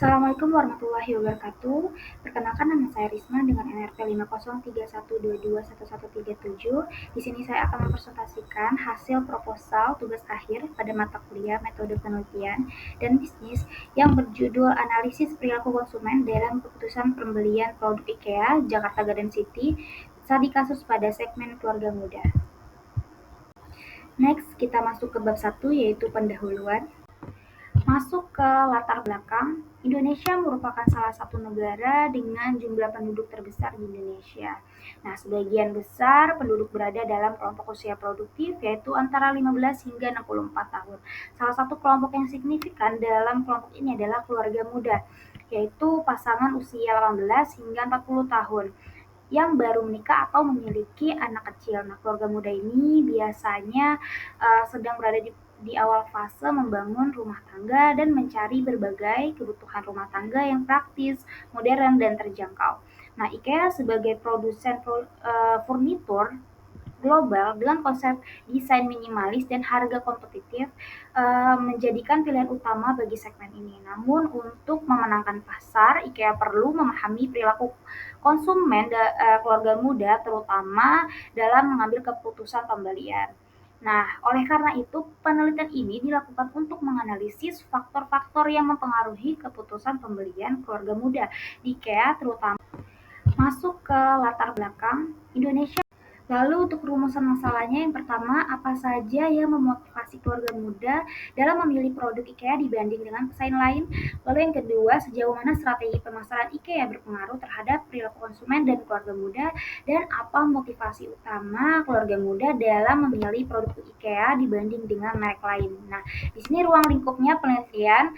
Assalamualaikum warahmatullahi wabarakatuh. Perkenalkan nama saya Risma dengan NRP 503121137. Di sini saya akan mempresentasikan hasil proposal tugas akhir pada mata kuliah metode penelitian dan bisnis yang berjudul Analisis Perilaku Konsumen dalam Keputusan Pembelian Produk IKEA Jakarta Garden City studi kasus pada segmen keluarga muda. Next, kita masuk ke bab 1 yaitu pendahuluan. Masuk ke latar belakang, Indonesia merupakan salah satu negara dengan jumlah penduduk terbesar di Indonesia. Nah, sebagian besar penduduk berada dalam kelompok usia produktif, yaitu antara 15 hingga 64 tahun. Salah satu kelompok yang signifikan dalam kelompok ini adalah keluarga muda, yaitu pasangan usia 18 hingga 40 tahun yang baru menikah atau memiliki anak kecil. Nah, keluarga muda ini biasanya sedang berada di awal fase membangun rumah tangga dan mencari berbagai kebutuhan rumah tangga yang praktis, modern, dan terjangkau. Nah, IKEA sebagai produsen furnitur global dengan konsep desain minimalis dan harga kompetitif menjadikan pilihan utama bagi segmen ini. Namun untuk memenangkan pasar, IKEA perlu memahami perilaku konsumen keluarga muda terutama dalam mengambil keputusan pembelian. Nah, oleh karena itu penelitian ini dilakukan untuk menganalisis faktor-faktor yang mempengaruhi keputusan pembelian keluarga muda di IKEA terutama. Masuk ke latar belakang Indonesia. Lalu untuk rumusan masalahnya, yang pertama, apa saja yang memotivasi keluarga muda dalam memilih produk IKEA dibanding dengan pesaing lain? Lalu yang kedua, sejauh mana strategi pemasaran IKEA berpengaruh terhadap perilaku konsumen dan keluarga muda? Dan apa motivasi utama keluarga muda dalam memilih produk IKEA dibanding dengan merek lain? Nah, di sini ruang lingkupnya penelitian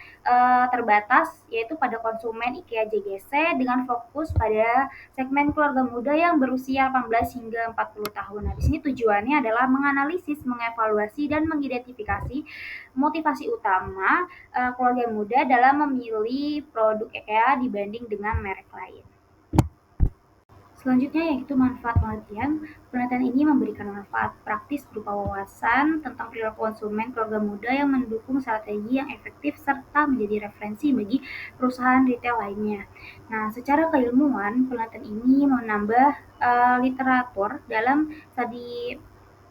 terbatas, yaitu pada konsumen IKEA JGC dengan fokus pada segmen keluarga muda yang berusia 18 hingga 40 tahun. Nah, di sini tujuannya adalah menganalisis, mengevaluasi, dan mengidentifikasi motivasi utama keluarga muda dalam memilih produk IKEA dibanding dengan merek lain. Selanjutnya yaitu manfaat penelitian. Penelitian ini memberikan manfaat praktis berupa wawasan tentang perilaku konsumen keluarga muda yang mendukung strategi yang efektif serta menjadi referensi bagi perusahaan retail lainnya. Nah, secara keilmuan, penelitian ini menambah literatur dalam studi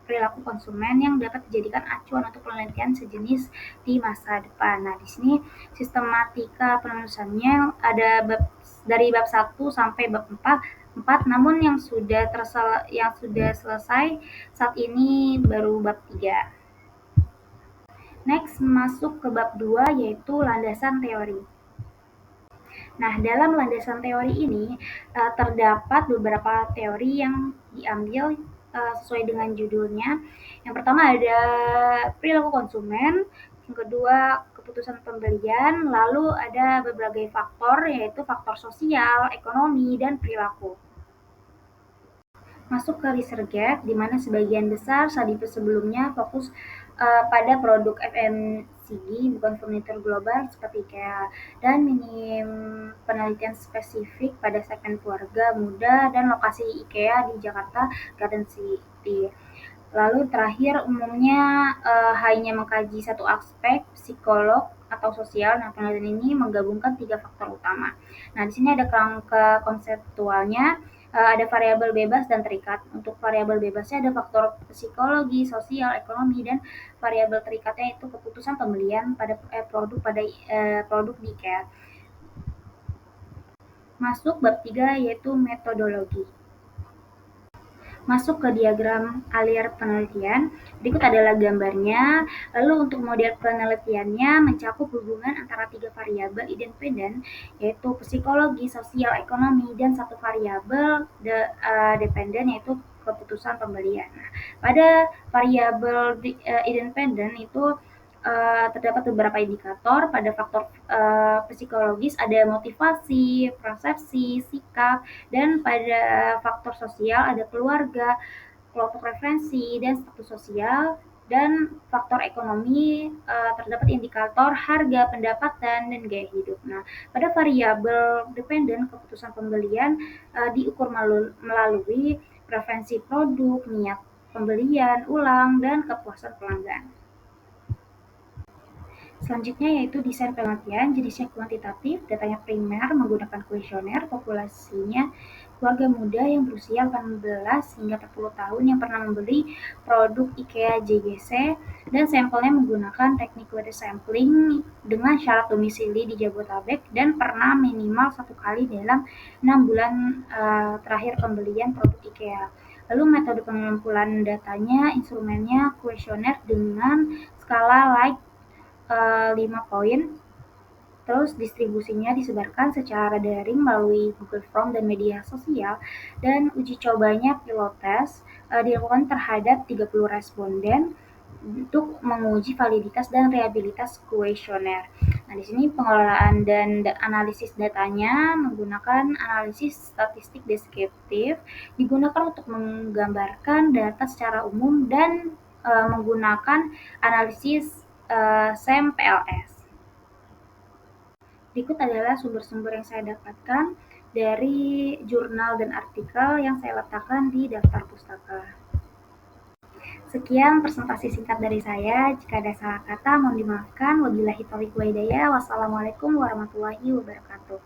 perilaku konsumen yang dapat dijadikan acuan untuk penelitian sejenis di masa depan. Nah, di sini sistematika penulisannya ada dari bab 1 sampai bab 4, namun yang sudah selesai saat ini baru bab 3. Next, masuk ke bab 2 yaitu landasan teori. Nah, dalam landasan teori ini terdapat beberapa teori yang diambil sesuai dengan judulnya. Yang pertama ada perilaku konsumen, yang kedua keputusan pembelian, lalu ada berbagai faktor yaitu faktor sosial, ekonomi, dan perilaku. Masuk ke Researchgate, di mana sebagian besar studi sebelumnya fokus pada produk FMCG, bukan furnitur global seperti IKEA, dan minim penelitian spesifik pada segmen keluarga muda dan lokasi IKEA di Jakarta Garden City. Lalu terakhir umumnya hanya mengkaji satu aspek psikolog atau sosial. Nah, penelitian ini menggabungkan 3 faktor utama. Nah, di sini ada kerangka konseptualnya, ada variabel bebas dan terikat. Untuk variabel bebasnya ada faktor psikologi, sosial, ekonomi, dan variabel terikatnya itu keputusan pembelian pada produk di IKEA. Masuk bab 3 yaitu metodologi. Masuk ke diagram alir penelitian. Berikut adalah gambarnya. Lalu untuk model penelitiannya mencakup hubungan antara 3 variabel independen, yaitu psikologi, sosial, ekonomi, dan satu variabel dependen yaitu keputusan pembelian. Nah, pada variabel independen itu terdapat beberapa indikator. Pada faktor psikologis ada motivasi, persepsi, sikap, dan pada faktor sosial ada keluarga, kelompok referensi, dan status sosial. Dan faktor ekonomi terdapat indikator harga, pendapatan, dan gaya hidup. Nah, pada variabel dependen keputusan pembelian diukur melalui preferensi produk, niat pembelian ulang, dan kepuasan pelanggan. Selanjutnya yaitu desain penelitian, jenisnya kuantitatif, datanya primer menggunakan kuesioner, populasinya keluarga muda yang berusia 18 hingga 40 tahun yang pernah membeli produk IKEA JGC, dan sampelnya menggunakan teknik wet sampling dengan syarat domisili di Jabodetabek dan pernah minimal 1 kali dalam 6 bulan terakhir pembelian produk IKEA. Lalu metode pengumpulan datanya, instrumennya kuesioner dengan skala Likert 5 poin. Terus distribusinya disebarkan secara daring melalui Google Form dan media sosial, dan uji cobanya pilot test dilakukan terhadap 30 responden untuk menguji validitas dan reliabilitas kuesioner. Nah, di sini pengelolaan dan analisis datanya menggunakan analisis statistik deskriptif, digunakan untuk menggambarkan data secara umum dan menggunakan analisis SEM-PLS. Berikut adalah sumber-sumber yang saya dapatkan dari jurnal dan artikel yang saya letakkan di daftar pustaka. Sekian presentasi singkat dari saya. Jika ada salah kata, mohon dimaafkan. Wabillahi taufiq wa hidayah. Wassalamualaikum warahmatullahi wabarakatuh.